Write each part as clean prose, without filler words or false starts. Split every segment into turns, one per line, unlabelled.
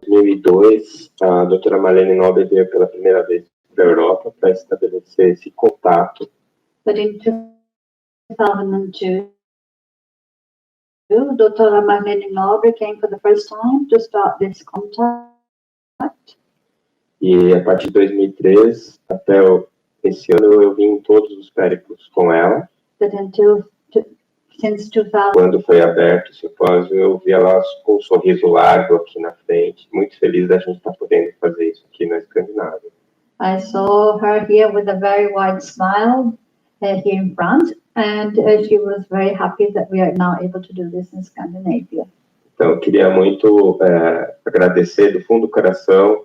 2002, a doutora Marlene Nobre veio pela primeira vez para a Europa para estabelecer esse contato.
But in 2002, Dr. Marlene Nobre came for the first time to start this contact.
E a partir de 2003 até esse ano eu vim em todos os périplos com ela.
But since 2000,
quando foi aberto o simpósio, eu vi ela com um sorriso largo aqui na frente, muito feliz da gente estar podendo fazer isso aqui na Escandinávia.
I saw her here with a very wide smile here in front, and she was very happy that we are now able to do this in Scandinavia.
Então, eu queria muito agradecer do fundo do coração,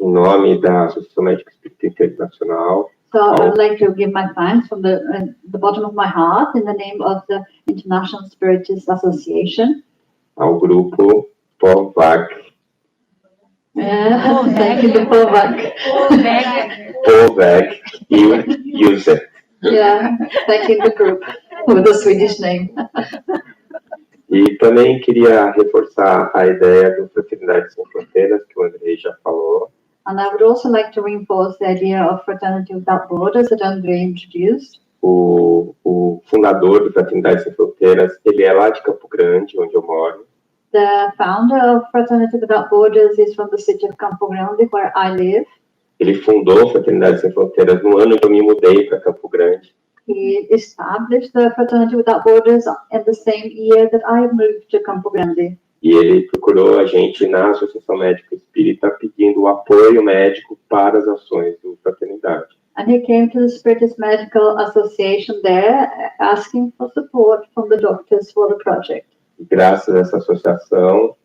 em nome da Associação Médica Espírita Internacional.
So I would like to give my thanks from the bottom of my heart in the name of the International Spiritist Association.
Ao grupo POVAC.
Thank you to POVAC.
POVAC e USET.
Yeah, thank you to the group with a Swedish name.
E também queria reforçar a ideia do Fraternidade Sem Fronteiras, que o Andrei já falou.
And I would also like to reinforce the idea of Fraternity Without Borders that Andrei introduced.
O fundador do Fraternidade Sem Fronteiras, ele é lá de Campo Grande, onde eu moro.
The founder of Fraternity Without Borders is from the city of Campo Grande, where I live.
Ele fundou a Fraternidade Sem Fronteiras no ano que eu me mudei para Campo Grande.
He established the Fraternity Without Borders in the same year that I moved to Campo Grande.
E ele procurou a gente na Associação Médica Espírita pedindo o apoio médico para as ações do Fraternidade.
And he came to the Spiritist Medical Association there, asking for support from the doctors for the project.
E graças a essa associação,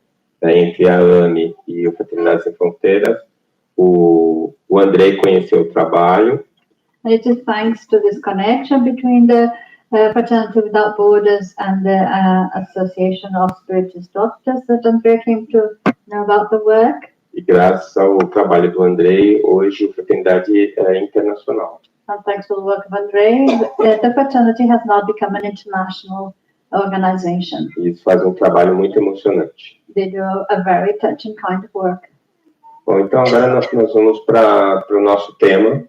entre a AME e o Fraternidade Sem Fronteiras, o Andrei conheceu o trabalho.
And it is thanks to this connection between the Fraternity Without Borders and the Association of Spiritist Doctors that Andrei came to know about the work.
E graças ao trabalho do Andrei, hoje a Fraternidade é internacional.
And thanks to the work of Andrei, the fraternity has now become an international organization.
E isso faz um trabalho muito emocionante.
They do a very touching kind of work.
Bom, então agora nós vamos para o nosso tema.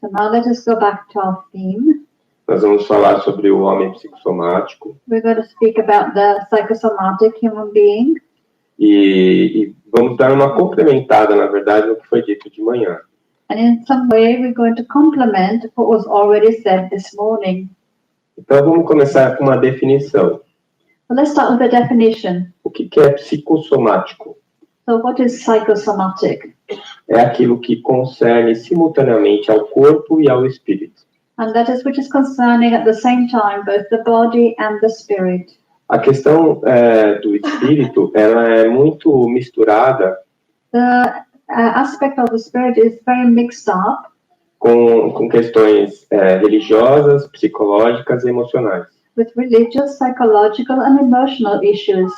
So now let us go back to our theme.
Nós vamos falar sobre o homem psicossomático.
We're going to speak about the psychosomatic human being.
E vamos dar uma complementada, na verdade, no que foi dito de manhã.
And in some way, we're going to complement what was already said this morning.
Então, vamos começar com uma definição.
So let's start with a definition.
O que é psicossomático?
So what is psychosomatic?
É aquilo que concerne simultaneamente ao corpo e ao espírito.
And that is which is concerning at the same time both the body and the spirit.
A questão do espírito, ela é muito misturada.
The aspect of the spirit is very mixed up.
Com questões religiosas, psicológicas e emocionais.
With religious, psychological and emotional issues.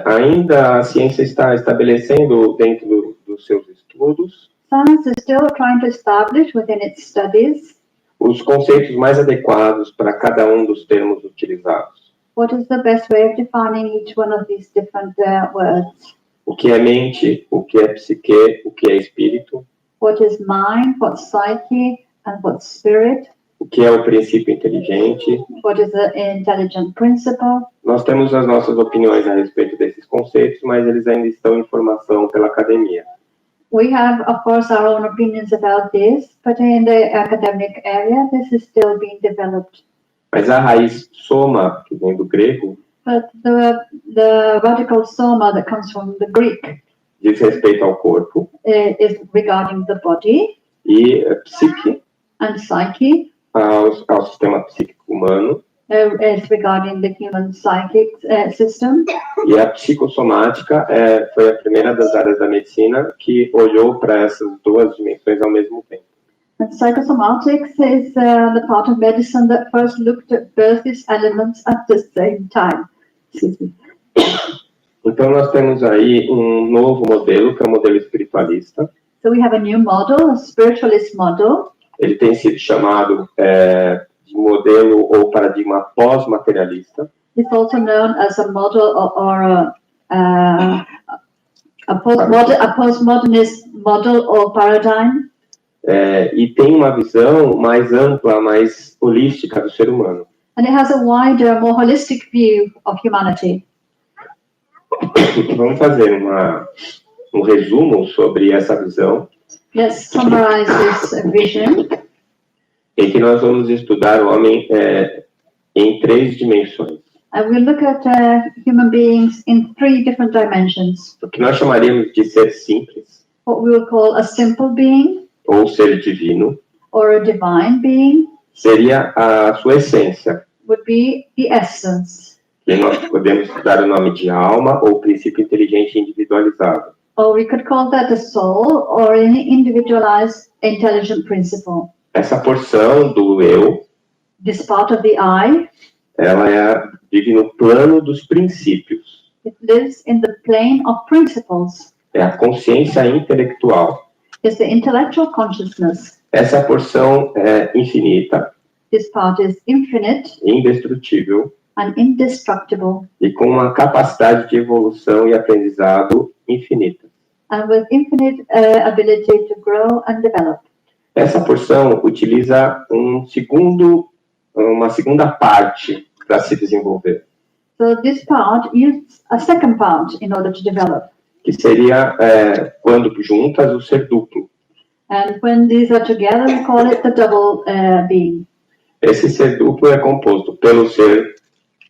Ainda a ciência está estabelecendo dentro dos seus estudos.
Science is still trying to establish within its studies
os conceitos mais adequados para cada um dos termos utilizados.
What is the best way of defining each one of these different words?
O que é mente, o que é psique, o que é espírito.
What is mind, what's psyche, and what's spirit?
O que é o princípio inteligente.
What is the intelligent principle?
Nós temos as nossas opiniões a respeito desses conceitos, mas eles ainda estão em formação pela academia.
We have, of course, our own opinions about this, but in the academic area, this is still being developed.
Mas a raiz soma, que vem do grego,
but the radical soma that comes from the Greek
diz respeito ao corpo,
is regarding the body,
e psique,
and psyche,
ao sistema psíquico humano,
is regarding the human psychic system.
E a psicossomática foi a primeira das áreas da medicina que olhou para essas duas dimensões ao mesmo tempo.
And psychosomatics is the part of medicine that first looked at both these elements at the same time. Excuse me.
Então nós temos aí um novo modelo, que é o modelo espiritualista.
So we have a new model, a spiritualist model.
Ele tem sido chamado de modelo ou paradigma pós-materialista.
It's also known as a model or a postmodernist model or paradigm.
E tem uma visão mais ampla, mais holística do ser humano.
And it has a wider, more holistic view of humanity.
Vamos fazer um resumo sobre essa visão.
Let's summarize this vision.
Em que nós vamos estudar o homem em 3 dimensões.
And we'll look at human beings in 3 different dimensions.
O que nós chamaríamos de ser simples,
What we will call a simple being,
ou ser divino,
or a divine being,
seria a sua essência.
would be the essence.
E nós podemos dar o nome de alma ou princípio inteligente individualizado.
Or we could call that the soul or an individualized intelligent principle.
Essa porção do eu,
This part of the I,
ela vive no plano dos princípios.
it lives in the plane of principles.
É a consciência intelectual.
It's the intellectual consciousness.
Essa porção é infinita,
This part is infinite
indestrutível
and indestructible,
e com uma capacidade de evolução e aprendizado infinita.
and with infinite ability to grow and develop.
Essa porção utiliza uma segunda parte para se desenvolver,
So this part uses a second part in order to develop.
que seria, quando juntas, o ser duplo.
And when these are together, we call it the double being.
Esse ser duplo é composto pelo ser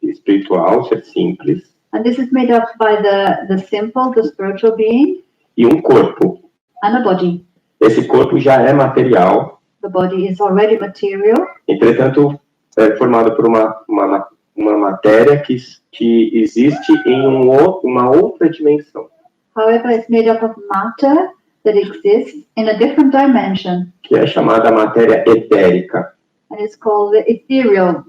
espiritual, ser simples,
And this is made up by the simple, the spiritual being,
e um corpo.
and a body.
Esse corpo já é material,
The body is already material,
entretanto, é formado por uma matéria que existe em uma outra dimensão,
however, it's made up of matter that exists in a different dimension,
que é chamada matéria etérica.
and it's called the ethereal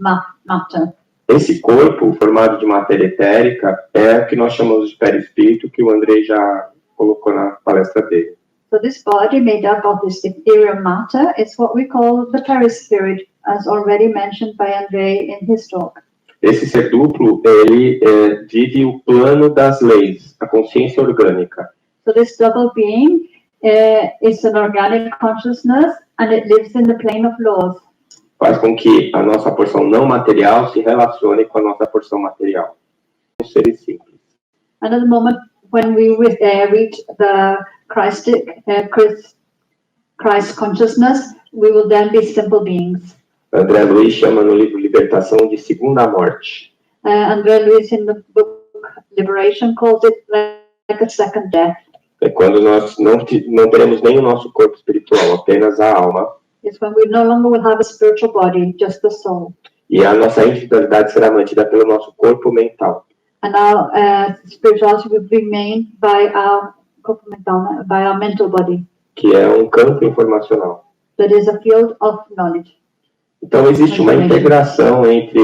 matter.
Esse corpo, formado de matéria etérica, é o que nós chamamos de perispírito, que o Andrei já colocou na palestra dele.
So this body made up of this ethereal matter is what we call the perispirit, as already mentioned by Andrei in his talk.
Esse ser duplo, ele vive o plano das leis, a consciência orgânica.
So this double being is an organic consciousness, and it lives in the plane of laws.
Faz com que a nossa porção não material se relacione com a nossa porção material. Os seres simples.
And at the moment when we reach the Christ consciousness, we will then be simple beings.
André Luiz chama no livro Libertação de Segunda Morte.
André Luiz in the book Liberation calls it like a second death.
É quando nós não teremos nem o nosso corpo espiritual, apenas a alma.
It's when we no longer will have a spiritual body, just the soul.
E a nossa individualidade será mantida pelo nosso corpo mental.
And our spirituality will be made by our mental body.
Que é um campo informacional.
That is a field of knowledge.
Então existe uma integração entre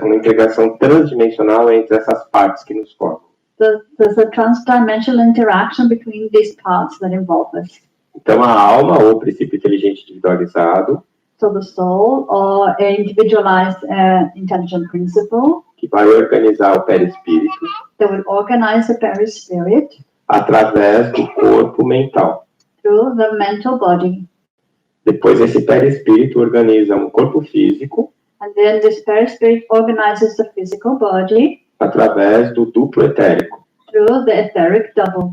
uma integração transdimensional entre essas partes que nos formam.
There's a transdimensional interaction between these parts that involve us.
Então a alma, ou princípio inteligente individualizado,
So the soul, or an individualized intelligent principle,
que vai organizar o perispírito,
that will organize the perispirit
através do corpo mental.
through the mental body.
Depois esse perispírito organiza um corpo físico,
And then this perispirit organizes the physical body
através do duplo etérico.
through the etheric double.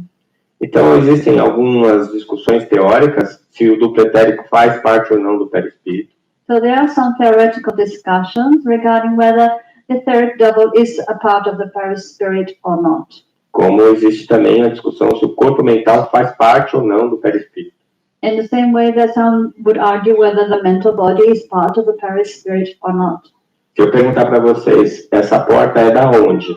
Então existem algumas discussões teóricas se o duplo etérico faz parte ou não do perispírito.
So there are some theoretical discussions regarding whether the etheric double is a part of the perispirit or not.
Como existe também a discussão se o corpo mental faz parte ou não do perispírito.
In the same way that some would argue whether the mental body is part of the perispirit or not.
Se eu perguntar para vocês, essa porta é da onde?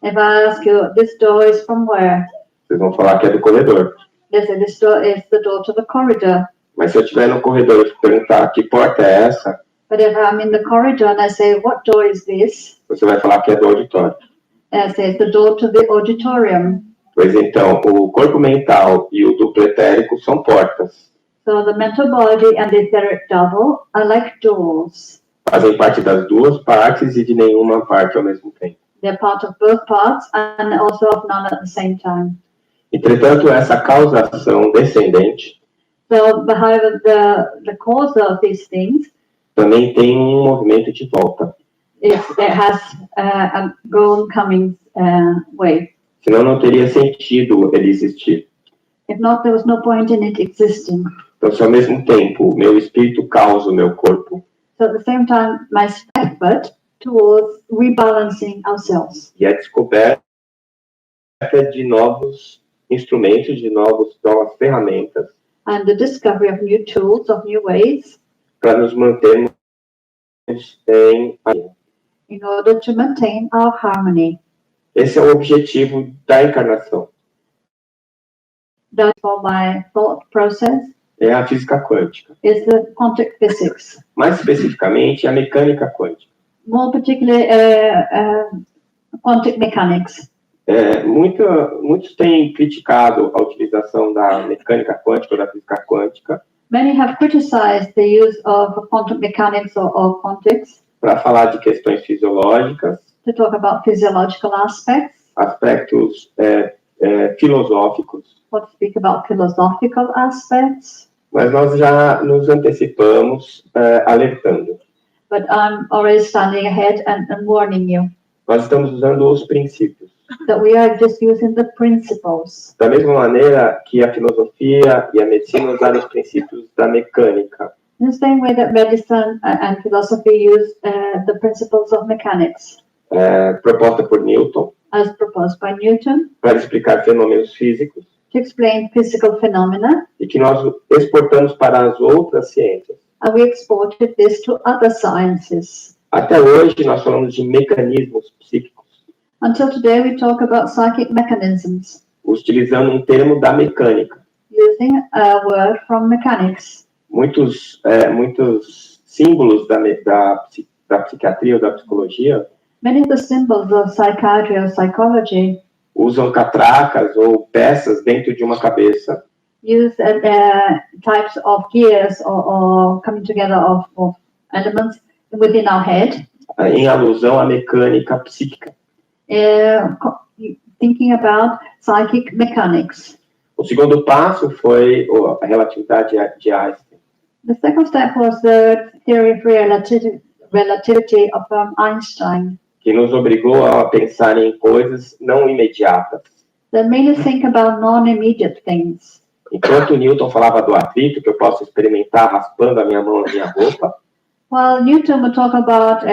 If I ask you, this door is from where?
Vocês vão falar que é do corredor.
They say this door is the door to the corridor.
Mas se eu estiver no corredor e te perguntar que porta é essa,
But if I'm in the corridor and I say, what door is this?
você vai falar que é do auditório.
I say, it's the door to the auditorium.
Pois então, o corpo mental e o duplo etérico são portas.
So the mental body and the etheric double are like doors.
Fazem parte das duas partes e de nenhuma parte ao mesmo tempo.
They're part of both parts and also of none at the same time.
Entretanto, essa causação descendente
So, however, the cause of these things
também tem um movimento de volta.
it has a going coming way.
Senão não teria sentido ele existir.
If not, there was no point in it existing.
Então, se ao mesmo tempo meu espírito causa o meu corpo,
So at the same time, my effort towards rebalancing ourselves
e a descoberta de novos instrumentos, de novas ferramentas
and the discovery of new tools, of new ways,
para nos mantermos em harmonia.
in order to maintain our harmony.
Esse é o objetivo da encarnação.
That for my thought process
É a física quântica.
is the quantum physics.
Mais especificamente, a mecânica quântica.
More particularly, quantum mechanics.
Muitos têm criticado a utilização da mecânica quântica ou da física quântica
Many have criticized the use of quantum mechanics or quantics
para falar de questões fisiológicas,
to talk about physiological aspects,
aspectos filosóficos,
or to speak about philosophical aspects.
mas nós já nos antecipamos alertando.
But I'm already standing ahead and warning you
Nós estamos usando os princípios.
that we are just using the principles.
Da mesma maneira que a filosofia e a medicina usaram os princípios da mecânica.
In the same way that medicine and philosophy use the principles of mechanics,
Proposta por Newton,
as proposed by Newton,
para explicar fenômenos físicos,
to explain physical phenomena,
e que nós exportamos para as outras ciências.
and we exported this to other sciences.
Até hoje, nós falamos de mecanismos psíquicos,
Until today, we talk about psychic mechanisms,
utilizando um termo da mecânica.
using a word from mechanics.
Muitos símbolos da psiquiatria ou da psicologia
Many of the symbols of psychiatry or psychology
usam catracas ou peças dentro de uma cabeça
use types of gears or coming together of elements within our head,
em alusão à mecânica psíquica.
thinking about psychic mechanics.
O segundo passo foi a relatividade de Einstein.
The second step was the theory of relativity of Einstein,
que nos obrigou a pensar em coisas não imediatas.
that made us think about non-immediate things.
Enquanto Newton falava do atrito, que eu posso experimentar raspando a minha mão na minha roupa,
While Newton would talk about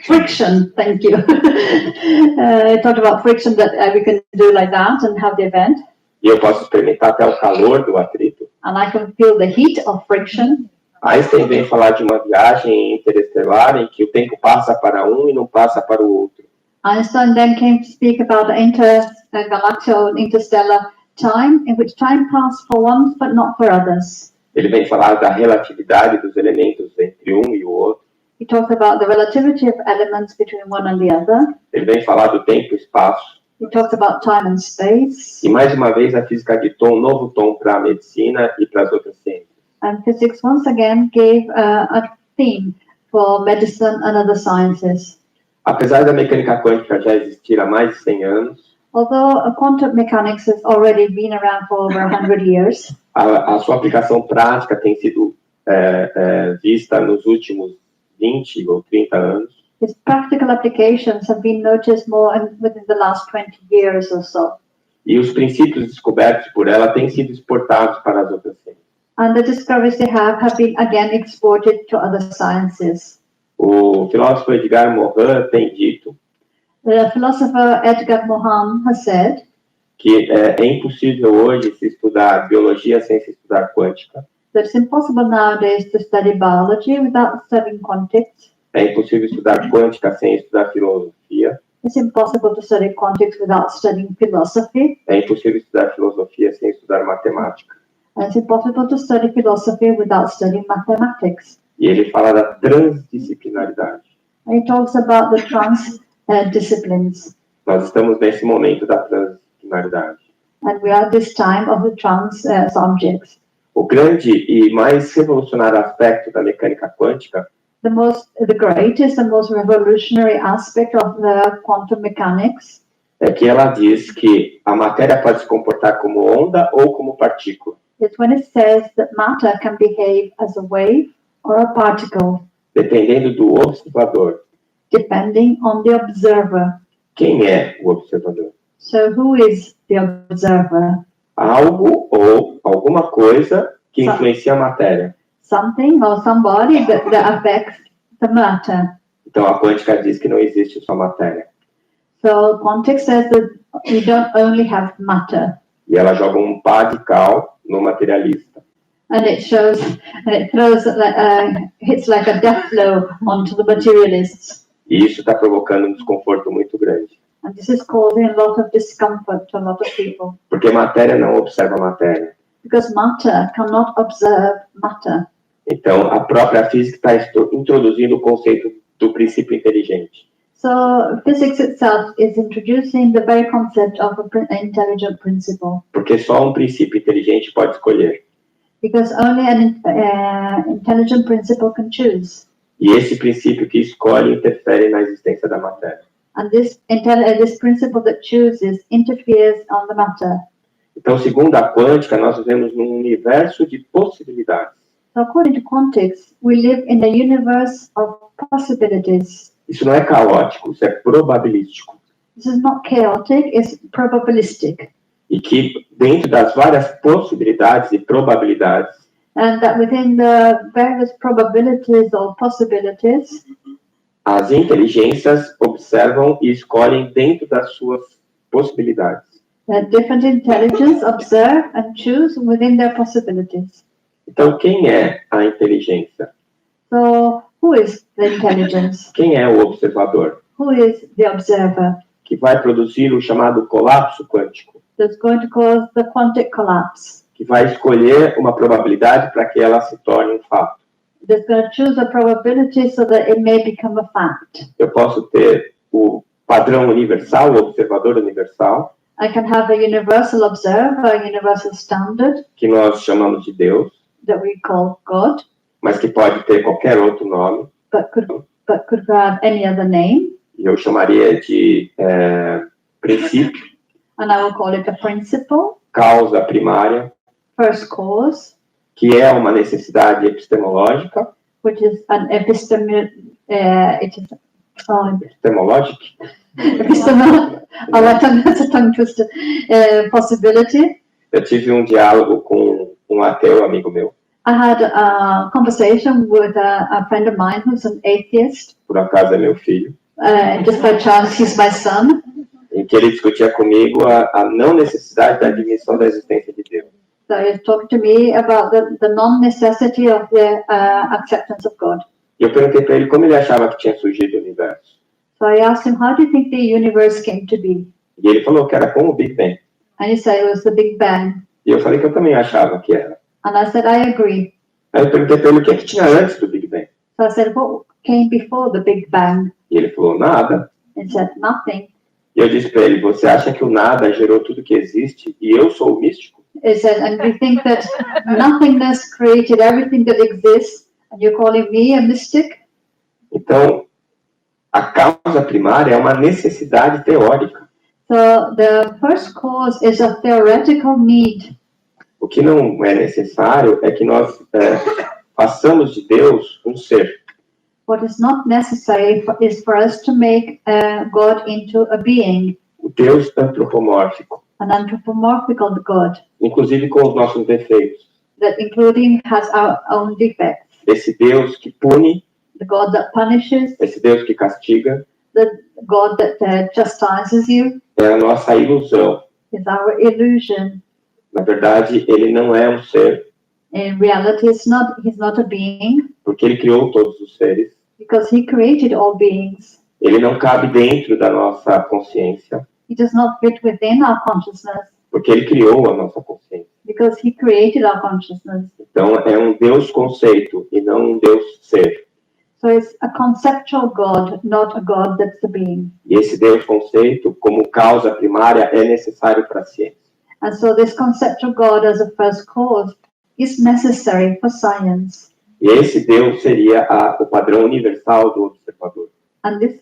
friction. Thank you. He talked about friction that we can do like that and have the event,
e eu posso experimentar até o calor do atrito.
and I can feel the heat of friction.
Einstein vem falar de uma viagem interestelar em que o tempo passa para um e não passa para o outro.
Einstein then came to speak about the intergalactic interstellar time, in which time passed for one but not for others.
Ele vem falar da relatividade dos elementos entre um e o outro.
He talks about the relativity of elements between one and the other.
Ele vem falar do tempo e espaço.
He talks about time and space.
E mais uma vez a física ditou um novo tom para a medicina e para as outras ciências.
And physics once again gave a theme for medicine and other sciences.
Apesar da mecânica quântica já existir há mais de 100 anos,
Although quantum mechanics has already been around for over 100 years,
a sua aplicação prática tem sido vista nos últimos 20 ou 30 anos.
its practical applications have been noticed more within the last 20 years or so.
E os princípios descobertos por ela têm sido exportados para as outras ciências.
And the discoveries they have been again exported to other sciences.
O filósofo Edgar Morin tem dito
The philosopher Edgar Morin has said
que é impossível hoje se estudar biologia sem se estudar quântica.
that it's impossible nowadays to study biology without studying quantics.
É impossível estudar quântica sem estudar filosofia.
It's impossible to study quantics without studying philosophy.
É impossível estudar filosofia sem estudar matemática.
And it's impossible to study philosophy without studying mathematics.
E ele fala da transdisciplinaridade.
And he talks about the disciplines.
Nós estamos nesse momento da transdisciplinaridade.
And we are at this time of the subjects.
O grande e mais revolucionário aspecto da mecânica quântica
the greatest and most revolutionary aspect of the quantum mechanics
é que ela diz que a matéria pode se comportar como onda ou como partícula,
is when it says that matter can behave as a wave or a particle,
dependendo do observador.
depending on the observer.
Quem é o observador?
So who is the observer?
Algo ou alguma coisa que influencia a matéria.
Something or somebody that affects the matter.
Então a quântica diz que não existe só matéria.
So quantics says that we don't only have matter.
E ela joga um pá de cal no materialista.
And it throws hits like a death blow onto the materialists.
E isso está provocando um desconforto muito grande.
And this is causing a lot of discomfort to a lot of people.
Porque matéria não observa matéria.
Because matter cannot observe matter.
Então, a própria física está introduzindo o conceito do princípio inteligente.
So physics itself is introducing the very concept of an intelligent principle.
Porque só um princípio inteligente pode escolher.
Because only an intelligent principle can choose.
E esse princípio que escolhe interfere na existência da matéria.
And this principle that chooses interferes on the matter.
Então, segundo a quântica, nós vivemos num universo de possibilidades.
So according to quantics, we live in a universe of possibilities.
Isso não é caótico, isso é probabilístico.
This is not chaotic, it's probabilistic.
E que dentro das várias possibilidades e probabilidades,
And that within the various probabilities or possibilities,
as inteligências observam e escolhem dentro das suas possibilidades.
different intelligence observe and choose within their possibilities.
Então, quem é a inteligência?
So who is the intelligence?
Quem é o observador?
Who is the observer?
Que vai produzir o chamado colapso quântico.
That's going to cause the quantic collapse.
Que vai escolher uma probabilidade para que ela se torne um fato.
That's going to choose a probability so that it may become a fact.
Eu posso ter o padrão universal, o observador universal,
I can have a universal observer, a universal standard
que nós chamamos de Deus,
that we call God,
mas que pode ter qualquer outro nome.
but could have any other name,
E eu chamaria de princípio,
and I will call it a principle,
causa primária,
first cause,
que é uma necessidade epistemológica,
which is an epistemologic. That's a tongue twister. Possibility.
Eu tive um diálogo com um ateu amigo meu,
I had a conversation with a friend of mine who's an atheist.
por acaso é meu filho,
Just by chance, he's my son.
em que ele discutia comigo a não necessidade da admissão da existência de Deus.
So he's talking to me about the non-necessity of the acceptance of God.
E eu perguntei para ele como ele achava que tinha surgido o universo.
So I asked him, how do you think the universe came to be?
E ele falou que era como o Big Bang.
And he said it was the Big Bang.
E eu falei que eu também achava que era.
And I said, I agree.
Aí eu perguntei para ele o que tinha antes do Big Bang.
So I said, what came before the Big Bang?
E ele falou, nada.
He said, nothing.
E eu disse para ele, você acha que o nada gerou tudo que existe e eu sou o místico?
He said, and you think that nothingness created everything that exists, and you're calling me a mystic?
Então, a causa primária é uma necessidade teórica.
So the first cause is a theoretical need.
O que não é necessário é que nós façamos de Deus um ser.
What is not necessary is for us to make God into a being,
O Deus antropomórfico,
an anthropomorphical God,
inclusive com os nossos defeitos.
that including has our own defects.
Esse Deus que pune,
The God that punishes,
esse Deus que castiga,
the God that chastises you,
é a nossa ilusão.
is our illusion.
Na verdade, ele não é um ser,
In reality, he's not a being,
porque ele criou todos os seres.
because he created all beings.
Ele não cabe dentro da nossa consciência,
He does not fit within our consciousness,
porque ele criou a nossa consciência.
because he created our consciousness.
Então, é um Deus conceito e não um Deus ser.
So it's a conceptual God, not a God that's a being.
E esse Deus conceito, como causa primária, é necessário para a ciência.
And so this conceptual God as a first cause is necessary for science.
E esse Deus seria o padrão universal do observador.
And this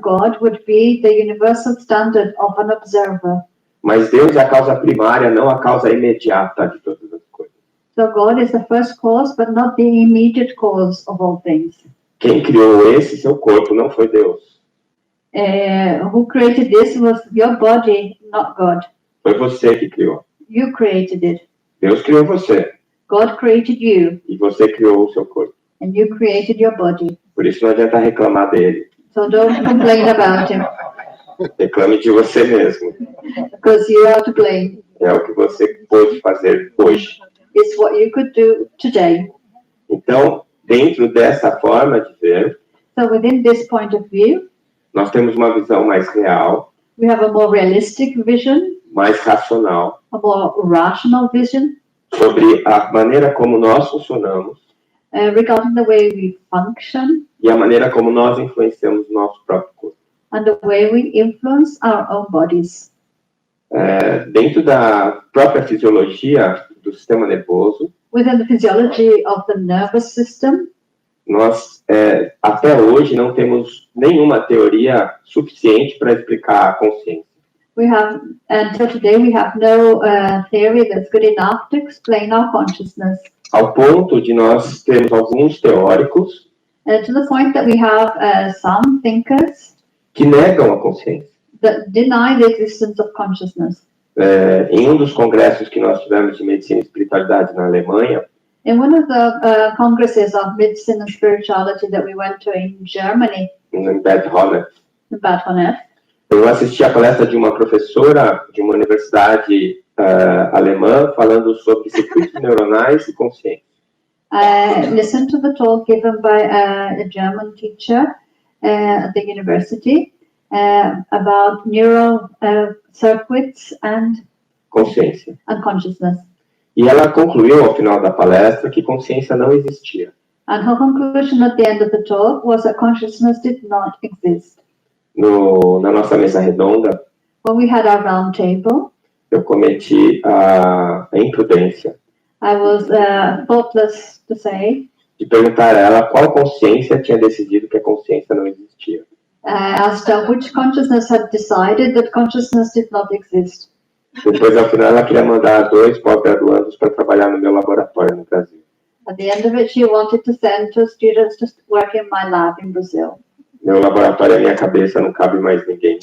God would be the universal standard of an observer.
Mas Deus é a causa primária, não a causa imediata de todas as coisas.
So God is the first cause, but not the immediate cause of all things.
Quem criou esse seu corpo não foi Deus.
Who created this was your body, not God.
Foi você que criou.
You created it.
Deus criou você.
God created you,
E você criou o seu corpo.
and you created your body.
Por isso não adianta reclamar dele.
So don't complain about him,
Reclame de você mesmo.
because you are to blame.
É o que você pôde fazer hoje.
It's what you could do today.
Então, dentro dessa forma de ver,
So within this point of view,
nós temos uma visão mais real,
we have a more realistic vision,
mais racional,
a more rational vision
sobre a maneira como nós funcionamos
regarding the way we function
e a maneira como nós influenciamos o nosso próprio corpo.
and the way we influence our own bodies.
Dentro da própria fisiologia do sistema nervoso,
Within the physiology of the nervous system,
nós até hoje não temos nenhuma teoria suficiente para explicar a consciência.
we have, until today, we have no theory that's good enough to explain our consciousness.
Ao ponto de nós termos alguns teóricos
To the point that we have some thinkers
que negam a consciência.
that deny the existence of consciousness.
Em um dos congressos que nós tivemos de medicina e espiritualidade na Alemanha,
In one of the congresses of medicine and spirituality that we went to in Germany,
em Bad Honnef,
in Bad Honnef,
eu assisti a palestra de uma professora de uma universidade alemã falando sobre circuitos neuronais e consciência.
I listened to the talk given by a German teacher at the university about neural circuits and
Consciência.
consciousness.
E ela concluiu ao final da palestra que consciência não existia.
And her conclusion at the end of the talk was that consciousness did not exist.
Na nossa mesa redonda,
When we had our round table,
eu cometi a imprudência
I was thoughtless to say.
de perguntar a ela qual consciência tinha decidido que a consciência não existia.
I asked her which consciousness had decided that consciousness did not exist.
Depois, ao final, ela queria mandar 2 pós-graduandos para trabalhar no meu laboratório no Brasil.
At the end of it, she wanted to send 2 students to work in my lab in Brazil.
Meu laboratório é minha cabeça, não cabe mais ninguém.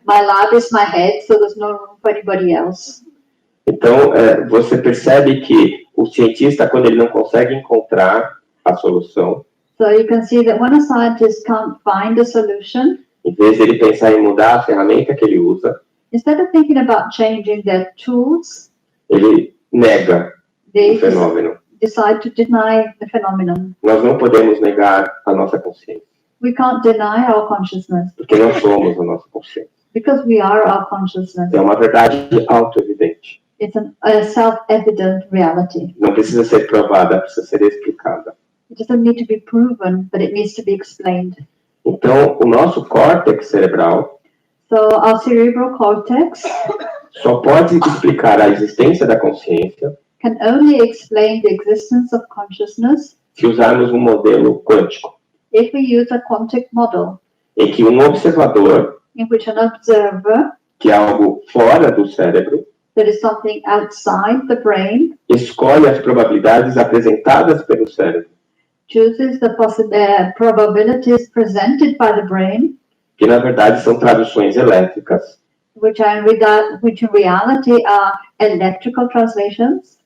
My lab is my head, so there's no room for anybody else.
Então, você percebe que o cientista, quando ele não consegue encontrar a solução,
So you can see that when a scientist can't find a solution,
em vez de ele pensar em mudar a ferramenta que ele usa,
instead of thinking about changing their tools,
ele nega
they
o fenômeno.
decide to deny the phenomenon.
Nós não podemos negar a nossa consciência,
We can't deny our consciousness
porque nós somos a nossa consciência.
because we are our consciousness.
É uma verdade auto-evidente.
It's a self-evident reality.
Não precisa ser provada, precisa ser explicada.
It doesn't need to be proven, but it needs to be explained.
Então, o nosso córtex cerebral
So our cerebral cortex
só pode explicar a existência da consciência
can only explain the existence of consciousness
se usarmos um modelo quântico,
if we use a quantic model
em que um observador,
in which an observer,
que é algo fora do cérebro,
that is something outside the brain,
escolhe as probabilidades apresentadas pelo cérebro,
chooses the probabilities presented by the brain,
que na verdade são traduções elétricas,
which in reality are electrical translations,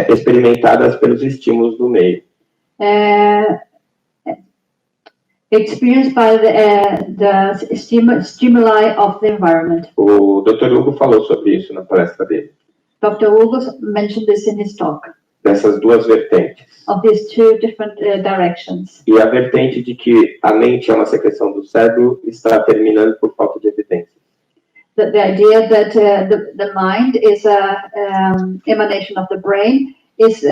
experimentadas pelos estímulos do meio.
Experienced by the stimuli of the environment.
O Dr. Hugo falou sobre isso na palestra dele,
Dr. Hugo mentioned this in his talk,
dessas duas vertentes.
of these 2 different directions.
E a vertente de que a mente é uma secreção do cérebro está terminando por falta de evidência.
The idea that the mind is an emanation of the brain is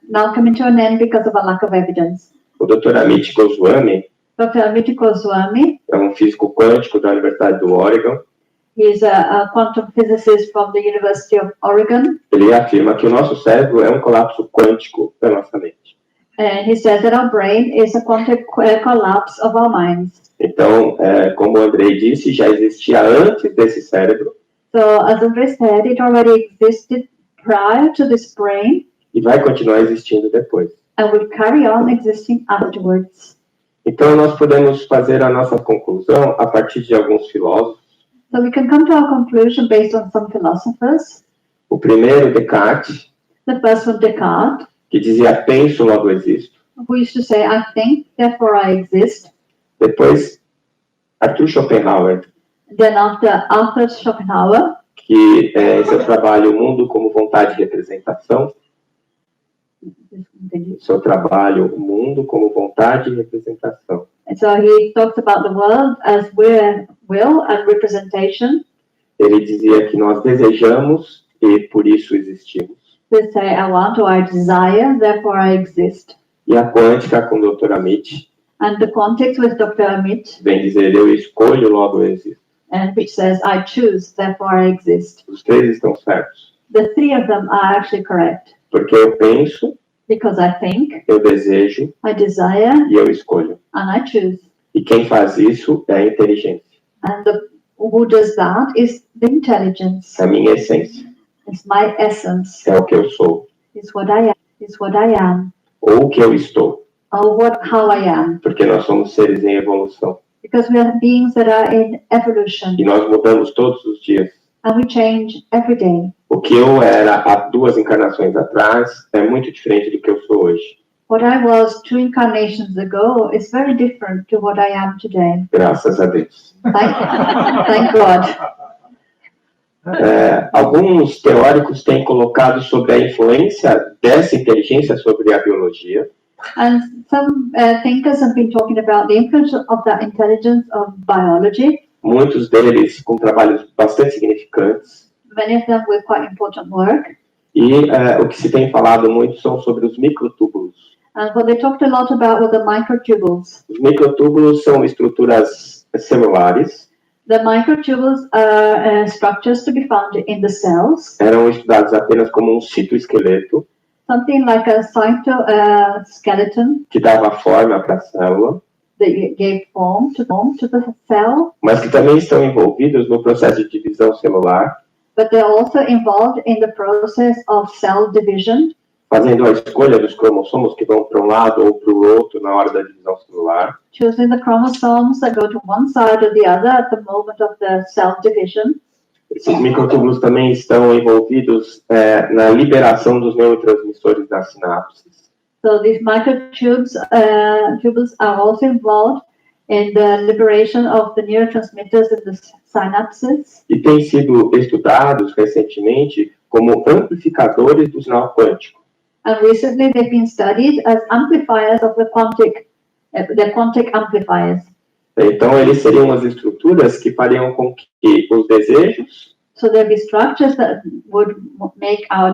now coming to an end because of a lack of evidence.
O Dr. Amit Goswami
Dr. Amit Goswami,
é um físico quântico da Universidade do Oregon.
he's a quantum physicist from the University of Oregon.
Ele afirma que o nosso cérebro é um colapso quântico da nossa mente.
And he says that our brain is a quantum collapse of our minds.
Então, como o Andrei disse, já existia antes desse cérebro
So, as Andrei said, it already existed prior to this brain
e vai continuar existindo depois.
and will carry on existing afterwards.
Então, nós podemos fazer a nossa conclusão a partir de alguns filósofos.
So we can come to our conclusion based on some philosophers.
O primeiro, Descartes,
The first one, Descartes,
que dizia penso, logo existo.
who used to say, I think, therefore I exist.
Depois, Arthur Schopenhauer,
Then after Arthur Schopenhauer,
que em seu trabalho O Mundo como Vontade e Representação, seu trabalho O Mundo como Vontade e Representação.
and so he talks about the world as will and representation.
Ele dizia que nós desejamos e por isso existimos.
They say, I want or I desire, therefore I exist.
E a quântica, com o Dr. Amit,
And the context with Dr. Amit,
vem dizer eu escolho, logo eu existo.
and which says, I choose, therefore I exist.
Os três estão certos.
The three of them are actually correct.
Porque eu penso,
Because I think,
eu desejo
I desire,
e eu escolho.
and I choose.
E quem faz isso é a inteligência,
And who does that is the intelligence.
é a minha essência,
It's my essence.
é o que eu sou,
It's what I am. It's what I am.
ou o que eu estou,
Or how I am.
porque nós somos seres em evolução.
Because we are beings that are in evolution.
E nós mudamos todos os dias.
And we change every day.
O que eu era há 2 encarnações atrás é muito diferente do que eu sou hoje,
What I was 2 incarnations ago is very different to what I am today.
graças a Deus.
Thank God.
Alguns teóricos têm colocado sobre a influência dessa inteligência sobre a biologia.
And some thinkers have been talking about the influence of that intelligence of biology,
Muitos deles com trabalhos bastante significantes.
many of them with quite important work.
E o que se tem falado muito são sobre os microtúbulos.
And what they talked a lot about were the microtubules.
Os microtúbulos são estruturas celulares,
The microtubules are structures to be found in the cells,
eram estudados apenas como um citoesqueleto,
something like a cytoskeleton
que dava forma para a célula,
that gave form to the cell,
mas que também estão envolvidos no processo de divisão celular,
but they're also involved in the process of cell division,
fazendo a escolha dos cromossomos que vão para um lado ou para o outro na hora da divisão celular.
choosing the chromosomes that go to one side or the other at the moment of the cell division.
Esses microtúbulos também estão envolvidos na liberação dos neurotransmissores das sinapses.
So these microtubules are also involved in the liberation of the neurotransmitters in the synapses,
E têm sido estudados recentemente como amplificadores do sinal quântico.
and recently they've been studied as amplifiers of the quantic amplifiers.
Então, eles seriam as estruturas que fariam com que os desejos
So there'll be structures that would make our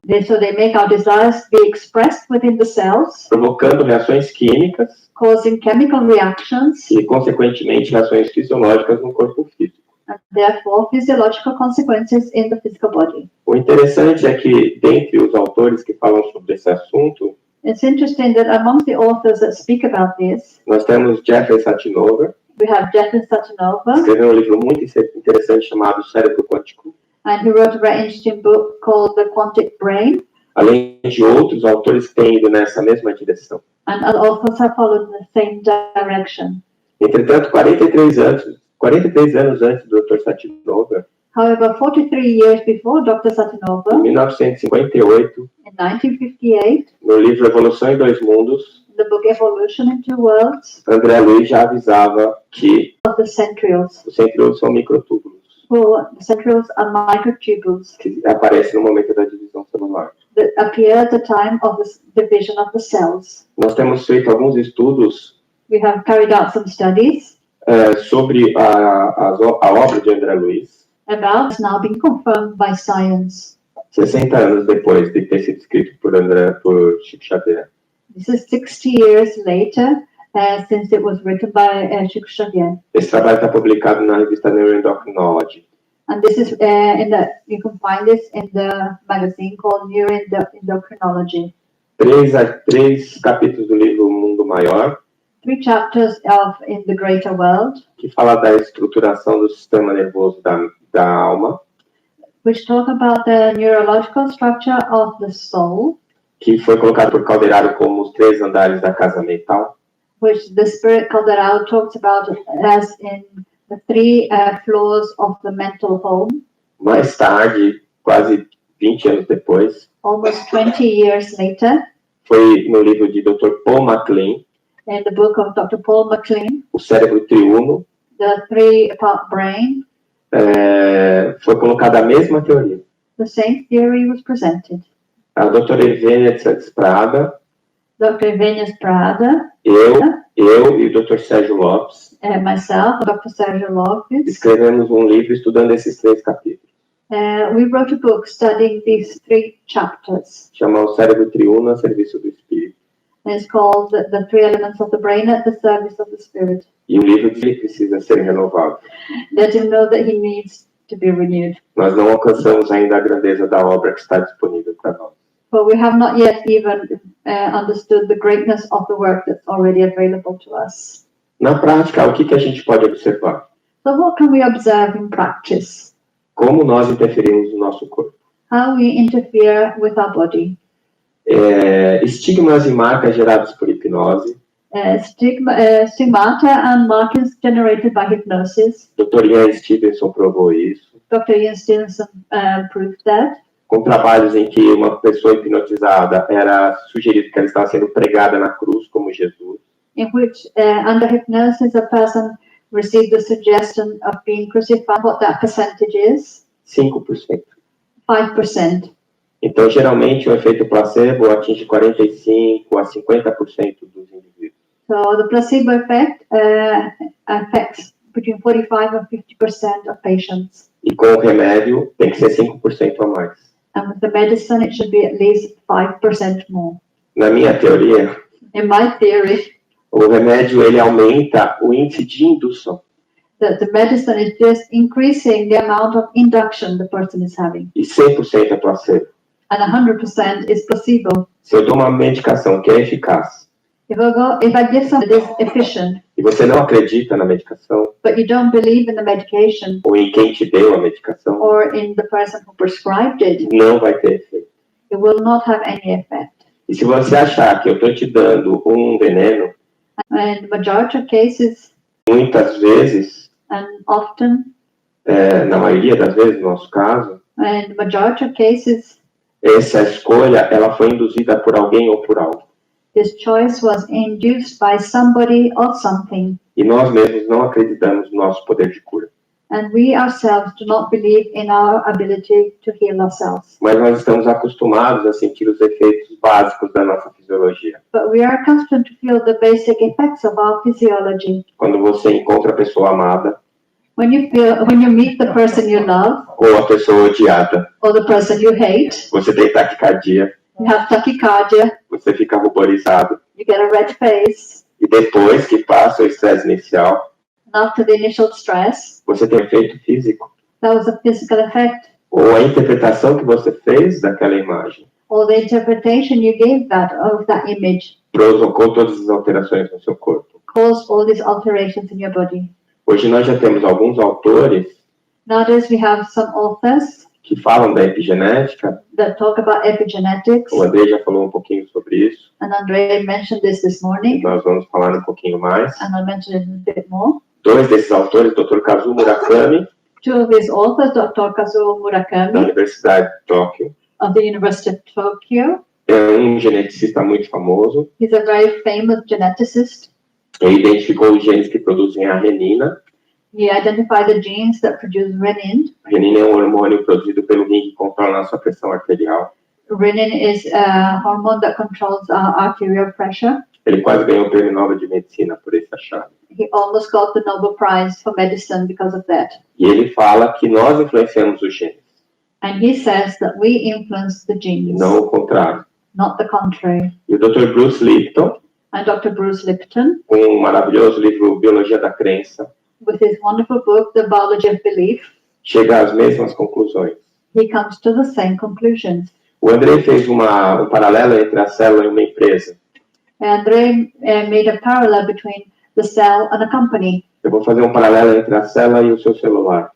desires be expressed within the cells,
provocando reações químicas
causing chemical reactions
e, consequentemente, reações fisiológicas no corpo físico.
and therefore physiological consequences in the physical body.
O interessante é que, dentre os autores que falam sobre esse assunto,
It's interesting that amongst the authors that speak about this,
nós temos Jeffrey Satinover,
we have Jeffrey Satanova,
escreveu um livro muito interessante chamado Cérebro Quântico,
and he wrote a very interesting book called The Quantic Brain,
além de outros autores que têm ido nessa mesma direção.
and other authors have followed in the same direction.
Entretanto, 43 anos antes do Dr. Satinover,
However, 43 years before Dr. Satanova,
em 1958,
in 1958,
no livro Evolução em Dois Mundos,
in the book Evolution in Two Worlds,
André Luiz já avisava que
of the centrioles.
os centríolos são microtúbulos,
Well, the centrioles are microtubules
que aparecem no momento da divisão celular.
that appear at the time of the division of the cells.
Nós temos feito alguns estudos
We have carried out some studies
sobre a obra de André Luiz,
about it's now been confirmed by science.
60 anos depois de ter sido escrito por Chico Xavier.
This is 60 years later since it was written by Chico Xavier.
Esse trabalho está publicado na revista Neuroendocrinology.
And this is you can find this in the magazine called Neuroendocrinology.
três capítulos do livro O Mundo Maior,
3 chapters In the Greater World,
que fala da estruturação do sistema nervoso da alma,
which talk about the neurological structure of the soul,
que foi colocado por Calderaro como os 3 andares da casa mental,
which the Spirit Calderaro talks about as in the 3 floors of the mental home.
Mais tarde, quase 20 anos depois,
Almost 20 years later,
foi no livro de Dr. Paul MacLean,
in the book of Dr. Paul MacLean,
O Cérebro Triuno,
The 3-Part Brain,
foi colocada a mesma teoria.
the same theory was presented.
A doutora Evênia de Santos Prada,
Dr. Evenius Prada,
eu e o Dr. Sérgio Lopes
myself, Dr. Sergio Lopes,
escrevemos um livro estudando esses 3 capítulos.
we wrote a book studying these 3 chapters.
Chama O Cérebro Triuno a Serviço do Espírito.
It's called the 3 Elements of the Brain at the Service of the Spirit.
E o livro dele precisa ser renovado.
Let him know that he needs to be renewed.
Nós não alcançamos ainda a grandeza da obra que está disponível para nós.
But we have not yet even understood the greatness of the work that's already available to us.
Na prática, o que a gente pode observar?
So what can we observe in practice?
Como nós interferimos no nosso corpo?
How we interfere with our body.
Estigmas e marcas gerados por hipnose.
Stigmata and markings generated by hypnosis.
Dr. Ian Stevenson provou isso.
Dr. Ian Stevenson proved that.
Com trabalhos em que uma pessoa hipnotizada era sugerido que ela estava sendo pregada na cruz como Jesus.
In which, under hypnosis, a person received the suggestion of being crucified. What that percentage is?
5%.
5%.
Então, geralmente, o efeito placebo atinge 45% a 50% dos indivíduos.
So the placebo effect affects between 45 and 50% of patients.
E com o remédio, tem que ser 5% a mais.
And with the medicine, it should be at least 5% more.
Na minha teoria,
In my theory,
o remédio ele aumenta o índice de indução.
that the medicine is just increasing the amount of induction the person is having.
E 100% é placebo.
And 100% is placebo.
Se eu dou uma medicação que é eficaz
If I give something that is efficient,
e você não acredita na medicação
but you don't believe in the medication
ou em quem te deu a medicação,
or in the person who prescribed it,
não vai ter efeito.
it will not have any effect.
E se você achar que eu estou te dando um veneno,
And majority of cases,
muitas vezes,
and often,
na maioria das vezes, no nosso caso,
and majority of cases,
essa escolha ela foi induzida por alguém ou por algo.
this choice was induced by somebody or something,
E nós mesmos não acreditamos no nosso poder de cura.
and we ourselves do not believe in our ability to heal ourselves.
Mas nós estamos acostumados a sentir os efeitos básicos da nossa fisiologia.
But we are accustomed to feel the basic effects of our physiology.
Quando você encontra a pessoa amada
When you meet the person you love
ou a pessoa odiada,
or the person you hate,
você tem taquicardia,
you have tachycardia,
você fica ruborizado.
you get a red face,
E depois que passa o estresse inicial,
and after the initial stress,
você tem efeito físico.
that was a physical effect,
Ou a interpretação que você fez daquela imagem
or the interpretation you gave of that image
provocou todas as alterações no seu corpo.
caused all these alterations in your body.
Hoje nós já temos alguns autores
Nowadays we have some authors
que falam da epigenética.
that talk about epigenetics,
O André já falou um pouquinho sobre isso.
and Andre mentioned this
E
morning,
nós vamos falar um pouquinho mais.
and I'll mention it a bit more.
2 desses autores, Dr. Kazuo Murakami,
2 of these authors, Dr. Kazuo
da
Murakami
Universidade de Tóquio,
of the University of Tokyo.
é um geneticista muito famoso.
He's a very famous geneticist.
Ele identificou os genes que produzem a renina.
He identified the genes that produce renin.
A renina é um hormônio produzido pelo rim que controla a nossa pressão arterial.
Renin is a hormone that controls our arterial pressure.
Ele quase ganhou o prêmio Nobel de Medicina por esse achado.
He almost got the Nobel Prize for medicine because of that.
E ele fala que nós influenciamos os genes,
And he says that we influence the
e
genes,
não o contrário.
not the contrary.
E o Dr. Bruce Lipton,
And Dr. Bruce Lipton,
com um maravilhoso livro Biologia da Crença,
with his wonderful book, The Biology of Belief,
chega às mesmas conclusões.
he comes to the same conclusions.
O Andrei fez um paralelo entre a célula e uma empresa.
Andrei made a parallel between the cell and a company.
Eu vou fazer um paralelo entre a célula e o seu celular.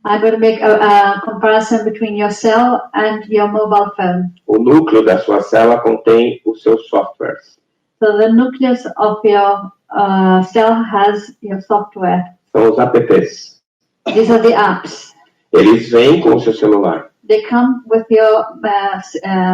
I'm going to make a comparison between your cell and your mobile phone.
O núcleo da sua célula contém os seus softwares.
So the nucleus of your cell has your software.
São os apps.
These are the apps.
Eles vêm com o seu celular.
They come with your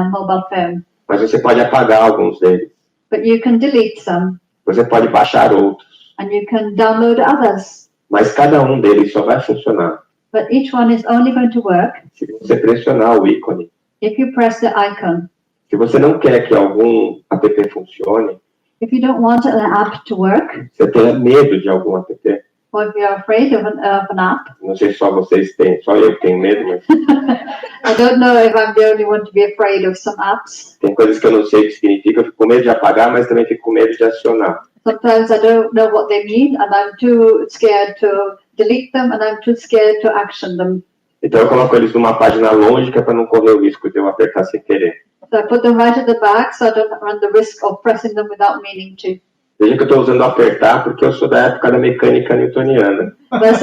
mobile phone.
Mas você pode apagar alguns deles.
But you can delete some.
Você pode baixar outros.
And you can download others.
Mas cada um deles só vai funcionar
But each one is only going to work
se você pressionar o ícone.
if you press the icon.
Se você não quer que algum app funcione,
If you don't want an app to work,
você tenha medo de algum app,
or if you're afraid of an app,
não sei se só vocês têm, só eu que tenho medo, mas
I don't know if I'm the only one to be afraid of some apps.
tem coisas que eu não sei o que significa, eu fico com medo de apagar, mas também fico com medo de acionar.
Sometimes I don't know what they mean, and I'm too scared to delete them, and I'm too scared to action them.
Então eu coloco eles numa página longe, que é para não correr o risco de eu apertar sem querer.
So I put them right at the back, so I don't run the risk of pressing them without meaning to.
Veja que eu estou usando apertar porque eu sou da época da mecânica newtoniana.
But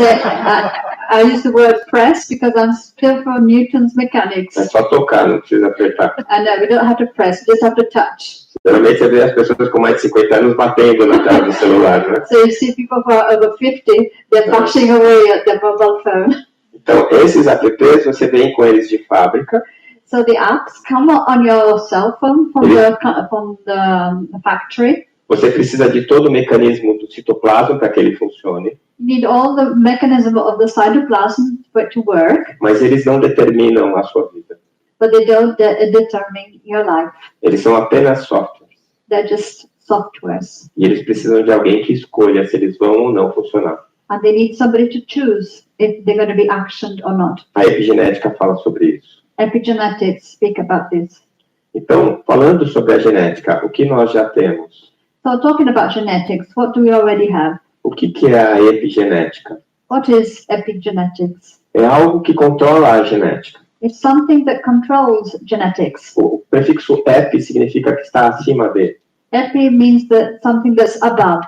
I use the word press because I'm still from Newton's mechanics.
É só tocar, não precisa apertar.
I know, we don't have to press, we just have to touch.
Geralmente você vê as pessoas com mais de 50 anos batendo na tela do celular, né?
So you see people who are over 50, they're bashing away at their mobile phone.
Então, esses apps, você vem com eles de fábrica.
So the apps come on your cell phone from the factory.
Você precisa de todo o mecanismo do citoplasma para que ele funcione.
You need all the mechanism of the cytoplasm for it to work,
Mas eles não determinam a sua vida.
but they don't determine your life.
Eles são apenas softwares.
They're just softwares.
E eles precisam de alguém que escolha se eles vão ou não funcionar.
And they need somebody to choose if they're going to be actioned or not.
A epigenética fala sobre isso.
Epigenetics speak about this.
Então, falando sobre a genética, o que nós já temos?
So talking about genetics, what do we already have?
O que é a epigenética?
What is epigenetics?
É algo que controla a genética.
It's something that controls genetics.
O prefixo epi significa que está acima de.
Epi means that something that's above.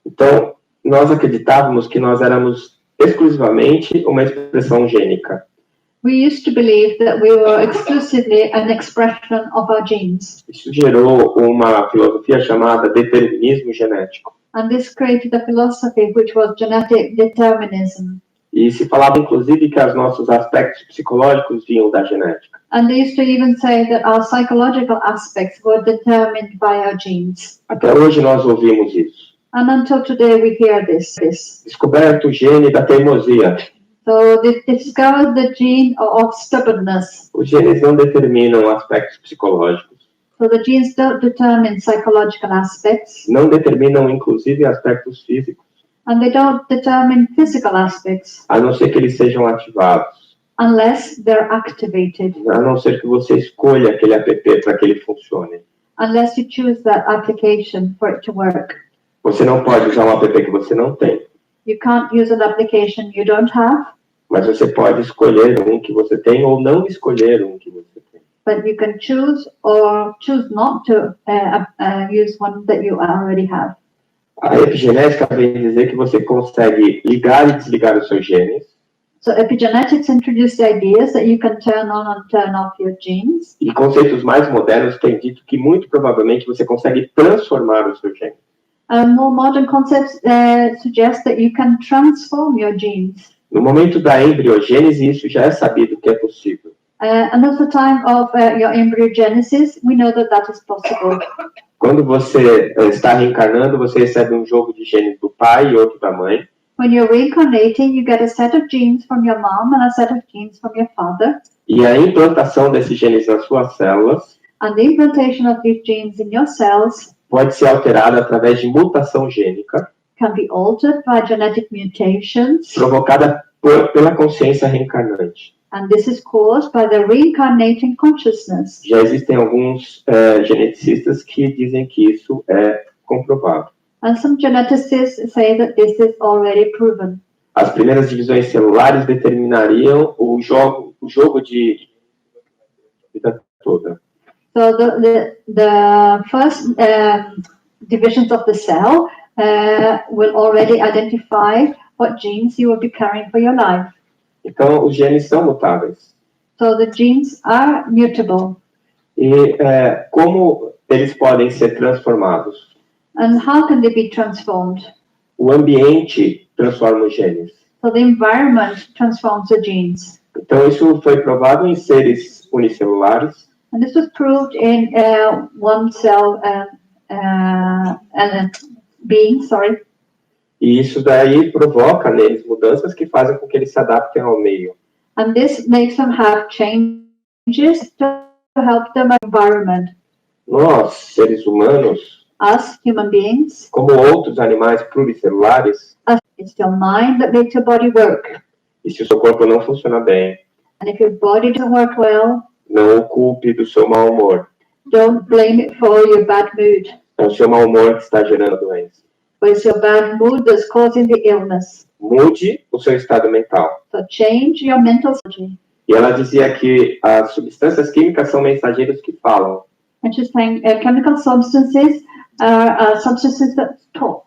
Então, nós acreditávamos que nós éramos exclusivamente uma expressão gênica.
We used to believe that we were exclusively an expression of our genes.
Isso gerou uma filosofia chamada determinismo genético.
And this created a philosophy which was genetic determinism.
E se falava, inclusive, que os nossos aspectos psicológicos vinham da genética.
And they used to even say that our psychological aspects were determined by our genes.
Até hoje nós ouvimos isso.
And until today we hear this.
Descoberto o gene da teimosia.
So they discovered the gene of stubbornness.
Os genes não determinam aspectos psicológicos.
So the genes don't determine psychological aspects.
Não determinam, inclusive, aspectos físicos.
And they don't determine physical aspects
A não ser que eles sejam ativados.
unless they're activated.
A não ser que você escolha aquele app para que ele funcione.
Unless you choose that application for it to work.
Você não pode usar um app que você não tem.
You can't use an application you don't have,
Mas você pode escolher um que você tem ou não escolher um que você tem.
but you can choose or choose not to use one that you already have.
A epigenética vem dizer que você consegue ligar e desligar os seus genes.
So epigenetics introduced the ideas that you can turn on and turn off your genes.
E conceitos mais modernos têm dito que muito provavelmente você consegue transformar o seu gene.
More modern concepts suggest that you can transform your genes.
No momento da embriogênese, isso já é sabido que é possível.
And at the time of your embryogenesis, we know that that is possible.
Quando você está reencarnando, você recebe um jogo de genes do pai e outro da mãe.
When you're reincarnating, you get a set of genes from your mom and a set of genes from your father.
E a implantação desses genes nas suas células
And the implantation of these genes in your cells
pode ser alterada através de mutação gênica,
can be altered by genetic mutations.
provocada pela consciência reencarnante.
And this is caused by the reincarnating consciousness.
Já existem alguns geneticistas que dizem que isso é comprovado.
And some geneticists say that this is already proven.
As primeiras divisões celulares determinariam o jogo de vida toda.
So the first divisions of the cell will already identify what genes you will be carrying for your life.
Então, os genes são mutáveis.
So the genes are mutable.
E como eles podem ser transformados?
And how can they be transformed?
O ambiente transforma os genes.
So the environment transforms the genes.
Então, isso foi provado em seres unicelulares.
And this was proved in one cell being,
E isso daí provoca neles mudanças que fazem com que eles se adaptem ao meio.
And this makes them have changes to help them environment.
Nós, seres humanos,
Us, human beings,
como outros animais pluricelulares,
it's your mind that makes your body work.
e se o seu corpo não funciona bem,
And if your body doesn't work well,
não o culpe do seu mau humor.
don't blame it for your bad mood.
É o seu mau humor que está gerando a doença.
But it's your bad mood that's causing the illness.
Mude o seu estado mental.
So change your mental state.
E ela dizia que as substâncias químicas são mensageiros que falam.
And she's saying chemical substances are substances that talk.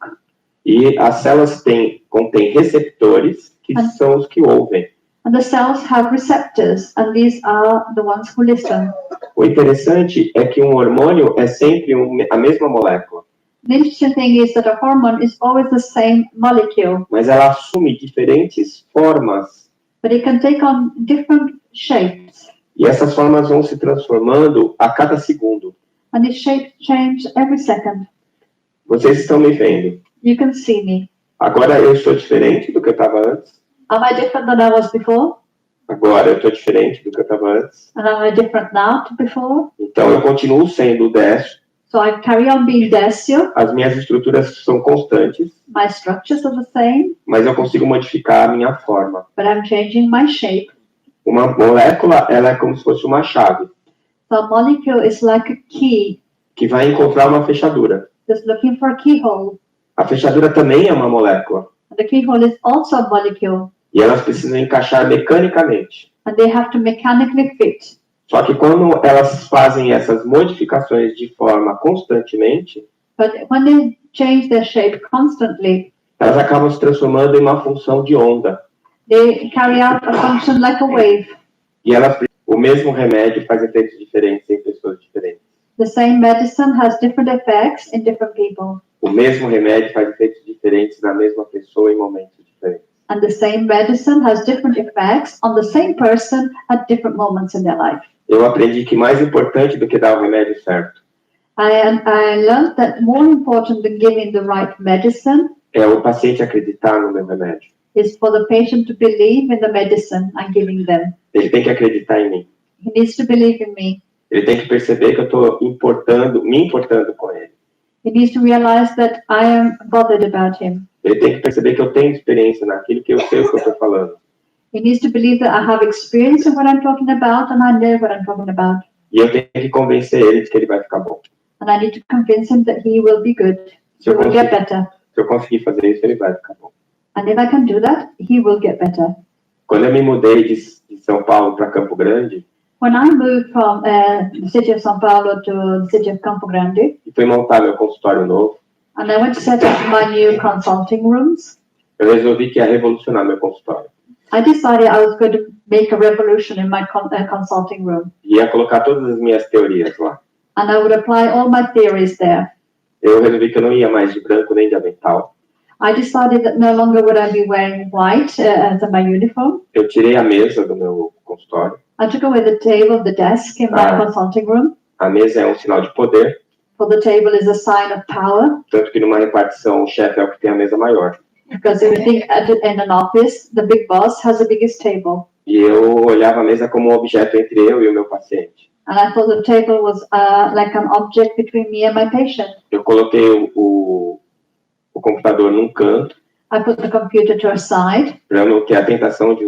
E as células contêm receptores, que são os que ouvem.
And the cells have receptors, and these are the ones who listen.
O interessante é que um hormônio é sempre a mesma molécula,
The interesting thing is that a hormone is always the same molecule,
mas ela assume diferentes formas.
but it can take on different shapes.
E essas formas vão se transformando a cada segundo.
And these shapes change every second.
Vocês estão me vendo.
You can see me.
Agora eu sou diferente do que eu estava antes.
Am I different than I was before?
Agora eu estou diferente do que eu estava antes.
And am I different now to before?
Então eu continuo sendo o Décio.
So I carry on being Décio.
As minhas estruturas são constantes,
My structures are the same,
mas eu consigo modificar a minha forma.
but I'm changing my shape.
Uma molécula, ela é como se fosse uma chave,
So a molecule is like a key
que vai encontrar uma fechadura.
that's looking for a keyhole.
A fechadura também é uma molécula.
And the keyhole is also a molecule,
E elas precisam encaixar mecanicamente.
and they have to mechanically fit.
Só que quando elas fazem essas modificações de forma constantemente,
But when they change their shape constantly,
elas acabam se transformando em uma função de onda.
they carry out a function like a wave.
E o mesmo remédio faz efeitos diferentes em pessoas diferentes.
The same medicine has different effects in different people.
O mesmo remédio faz efeitos diferentes na mesma pessoa em momentos diferentes.
And the same medicine has different effects on the same person at different moments in their life.
Eu aprendi que mais importante do que dar o remédio certo
I learned that more important than giving the right medicine
é o paciente acreditar no meu remédio.
is for the patient to believe in the medicine I'm giving them.
Ele tem que acreditar em mim.
He needs to believe in me.
Ele tem que perceber que eu estou me importando com ele.
He needs to realize that I am bothered about him.
Ele tem que perceber que eu tenho experiência naquilo, que eu sei o que eu estou falando.
He needs to believe that I have experience in what I'm talking about and I know what I'm talking about.
E eu tenho que convencer ele de que ele vai ficar bom.
And I need to convince him that he will be good.
Se
He
eu
will get
conseguir,
better.
se eu conseguir fazer isso, ele vai ficar bom.
And if I can do that, he will get better.
Quando eu me mudei de São Paulo para Campo Grande,
When I moved from the city of São Paulo to the city of Campo Grande,
e fui montar meu consultório novo,
and I went to set up my new consulting rooms,
eu resolvi que ia revolucionar meu consultório.
I decided I was going to make a revolution in my consulting room.
E ia colocar todas as minhas teorias lá.
And I would apply all my theories there.
Eu resolvi que eu não ia mais de branco nem de avental.
I decided that no longer would I be wearing white as my uniform.
Eu tirei a mesa do meu consultório.
I took away the table, the desk in my consulting room.
A mesa é um sinal de poder,
For the table is a sign of power,
tanto que numa repartição o chefe é o que tem a mesa maior.
because if you think in an office, the big boss has the biggest table.
E eu olhava a mesa como um objeto entre eu e o meu paciente.
And I thought the table was like an object between me and my patient.
Eu coloquei o computador num canto,
I put the computer to a side
para eu não ter a tentação de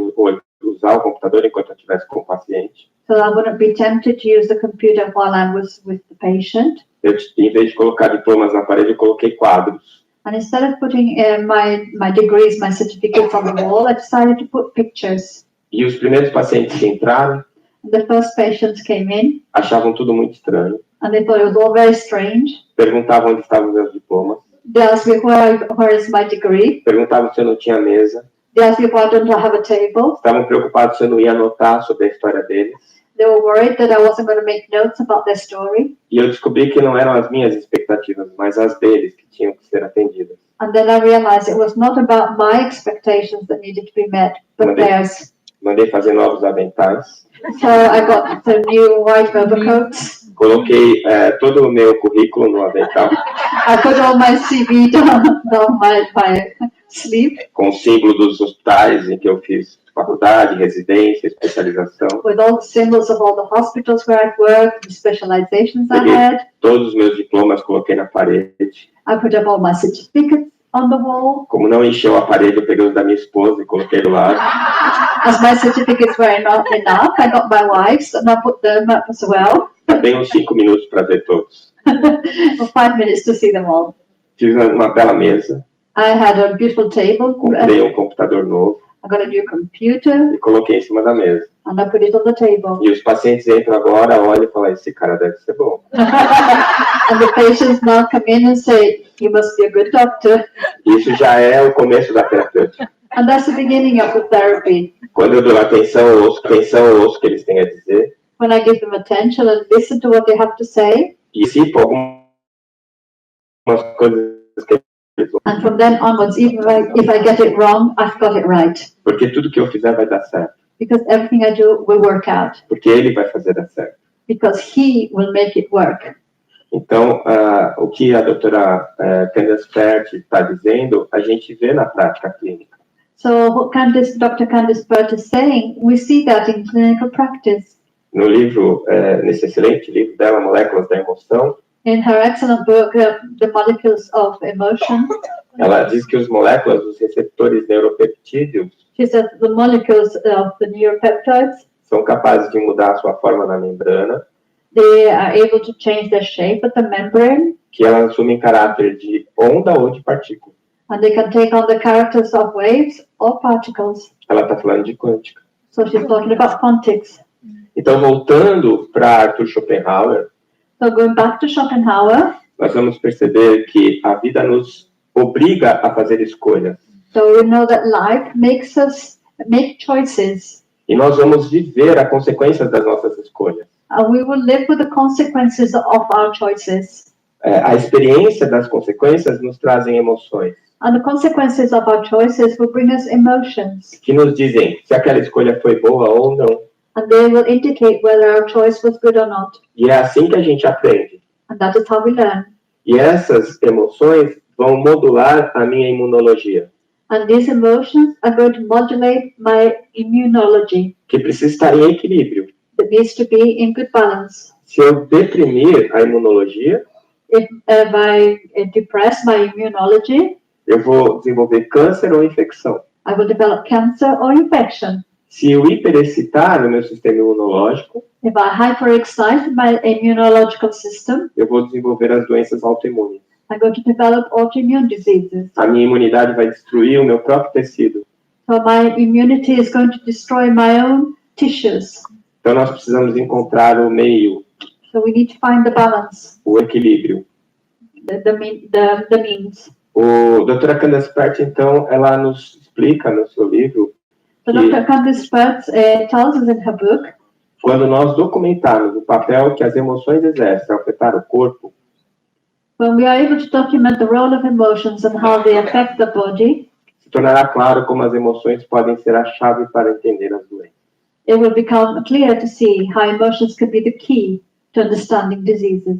usar o computador enquanto eu estivesse com o paciente.
so I wouldn't be tempted to use the computer while I was with the patient.
Eu, em vez de colocar diplomas na parede, eu coloquei quadros.
And instead of putting my degrees, my certificates on the wall, I decided to put pictures.
E os primeiros pacientes que entraram,
The first patients came in,
achavam tudo muito estranho,
and they thought it was all very strange.
perguntavam onde estavam meus diplomas,
They asked me where is my degree.
perguntavam se eu não tinha mesa,
They asked me why don't I have a table.
estavam preocupados se eu não ia anotar sobre a história deles.
They were worried that I wasn't going to make notes about their story.
E eu descobri que não eram as minhas expectativas, mas as deles que tinham que ser atendidas.
And then I realized it was not about my expectations that needed to be met, but theirs.
Mandei fazer novos aventais.
So I got the new white overcoats.
Coloquei todo o meu currículo no avental,
I put all my CV down my sleeve
com o símbolo dos hospitais em que eu fiz faculdade, residência, especialização.
with all the symbols of all the hospitals where I'd worked, the specializations I had.
Todos os meus diplomas coloquei na parede.
I put up all my certificates on the wall.
Como não encheu a parede, eu peguei os da minha esposa e coloquei do lado.
As my certificates were not enough, I got my wife's and I put them up as well.
Dei uns 5 minutos para ver todos.
For 5 minutes to see them all.
Fiz uma bela mesa,
I had a beautiful table.
comprei um computador novo
I got a new computer
e coloquei em cima da mesa.
and I put it on the table.
E os pacientes entram agora, olham e falam, esse cara deve ser bom.
And the patients now come in and say, you must be a good doctor.
Isso já é o começo da terapêutica.
And that's the beginning of the therapy.
Quando eu dou atenção, eu ouço o que eles têm a dizer.
When I give them attention and listen to what they have to say.
E cito algumas coisas que eles vão.
And from then onwards, even if I get it wrong, I've got it right.
Porque tudo que eu fizer vai dar certo.
Because everything I do will work out.
Porque ele vai fazer dar certo.
Because he will make it work.
Então, o que a doutora Candace Pert está dizendo, a gente vê na prática clínica.
So what Dr. Candace Pert is saying, we see that in clinical practice.
No livro, nesse excelente livro dela, Moléculas da Emoção,
In her excellent book, The Molecules of Emotion,
ela diz que os moléculas, os receptores neuropeptídeos,
she says the molecules of the neuropeptides,
são capazes de mudar a sua forma na membrana,
they are able to change their shape at the membrane,
que elas assumem caráter de onda ou de partícula.
and they can take on the characters of waves or particles.
Ela está falando de quântica.
So she's talking about quantics.
Então, voltando para Arthur Schopenhauer,
So going back to Schopenhauer,
nós vamos perceber que a vida nos obriga a fazer escolhas.
so we know that life makes us make choices,
E nós vamos viver as consequências das nossas escolhas.
and we will live with the consequences of our choices.
A experiência das consequências nos trazem emoções,
And the consequences of our choices will bring us emotions,
que nos dizem se aquela escolha foi boa ou não.
and they will indicate whether our choice was good or not.
E é assim que a gente aprende.
And that is how we learn.
E essas emoções vão modular a minha imunologia,
And these emotions are going to modulate my immunology.
que precisa estar em equilíbrio.
That needs to be in good balance.
Se eu deprimir a imunologia,
If I depress my immunology,
eu vou desenvolver câncer ou infecção.
I will develop cancer or infection.
Se eu hiperexcitar o meu sistema imunológico,
If I hyperexcite my immunological system,
eu vou desenvolver as doenças autoimunes.
I'm going to develop autoimmune diseases.
A minha imunidade vai destruir o meu próprio tecido.
So my immunity is going to destroy my own tissues.
Então nós precisamos encontrar o meio,
So we need to find the balance,
o equilíbrio.
the means.
O doutora Candace Pert, então, ela nos explica no seu livro
So Dr. Candace Pert tells us in her book,
quando nós documentarmos o papel que as emoções exercem ao afetar o corpo,
when we are able to document the role of emotions and how they affect the body,
se tornará claro como as emoções podem ser a chave para entender as doenças.
it will become clear to see how emotions can be the key to understanding diseases.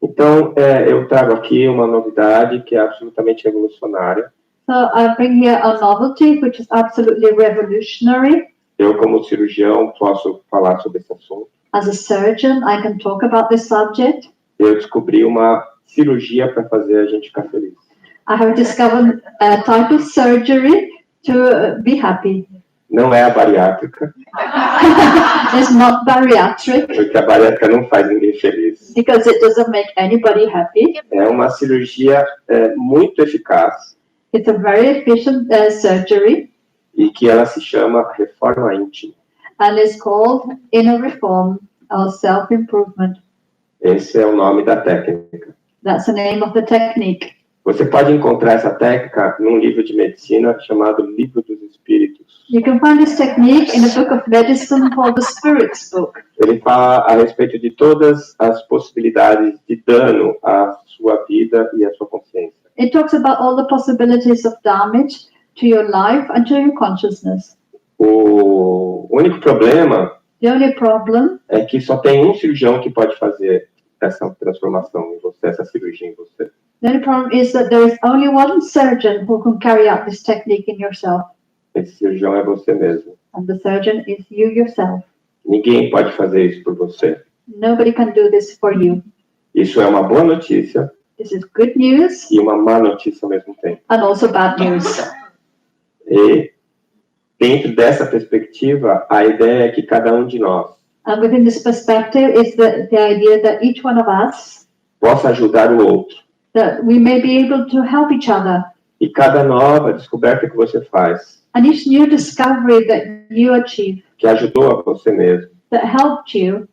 Então, eu trago aqui uma novidade que é absolutamente revolucionária.
So I bring here a novelty which is absolutely revolutionary.
Eu, como cirurgião, posso falar sobre esse assunto.
As a surgeon, I can talk about this subject.
Eu descobri uma cirurgia para fazer a gente ficar feliz.
I have discovered a type of surgery to be happy.
Não é a bariátrica,
It's not bariatric
porque a bariátrica não faz ninguém feliz.
because it doesn't make anybody happy.
É uma cirurgia muito eficaz
It's a very efficient surgery,
e que ela se chama reforma íntima.
and is called Inner Reform or Self-Improvement.
Esse é o nome da técnica.
That's the name of the technique.
Você pode encontrar essa técnica num livro de medicina chamado Livro dos Espíritos.
You can find this technique in a book of medicine called the Spirit's Book.
Ele fala a respeito de todas as possibilidades de dano à sua vida e à sua consciência.
It talks about all the possibilities of damage to your life and to your consciousness.
O único problema
The only problem
é que só tem um cirurgião que pode fazer essa transformação em você, essa cirurgia em você.
The only problem is that there is only one surgeon who can carry out this technique in yourself,
Esse cirurgião é você mesmo.
and the surgeon is you yourself.
Ninguém pode fazer isso por você.
Nobody can do this for you.
Isso é uma boa notícia
This is good news
e uma má notícia ao mesmo tempo.
and also bad news.
E dentro dessa perspectiva, a ideia é que cada um de nós
And within this perspective is the idea that each one of us,
possa ajudar o outro.
that we may be able to help each other.
E cada nova descoberta que você faz,
And each new discovery that you achieve,
que ajudou a você mesmo,
that helped you,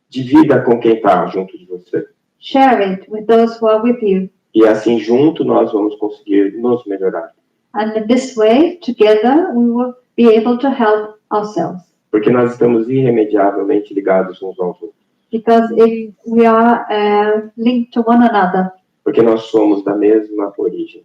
divida com quem está junto de você.
share it with those who are with you.
E assim, junto, nós vamos conseguir nos melhorar.
And in this way, together, we will be able to help ourselves.
Porque nós estamos irremediavelmente ligados uns aos outros.
Because if we are linked to one another,
Porque nós somos da mesma origem.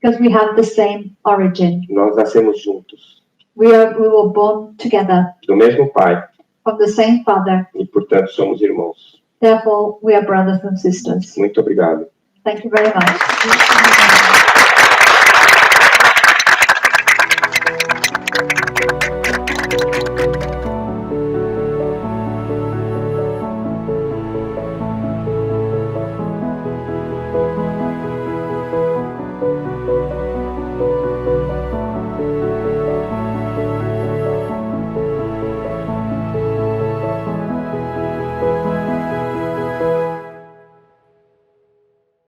because we have the same origin.
Nós nascemos juntos,
We were born together
do mesmo pai,
from the same father.
e, portanto, somos irmãos.
Therefore, we are brothers and sisters.
Muito obrigado.
Thank you very much.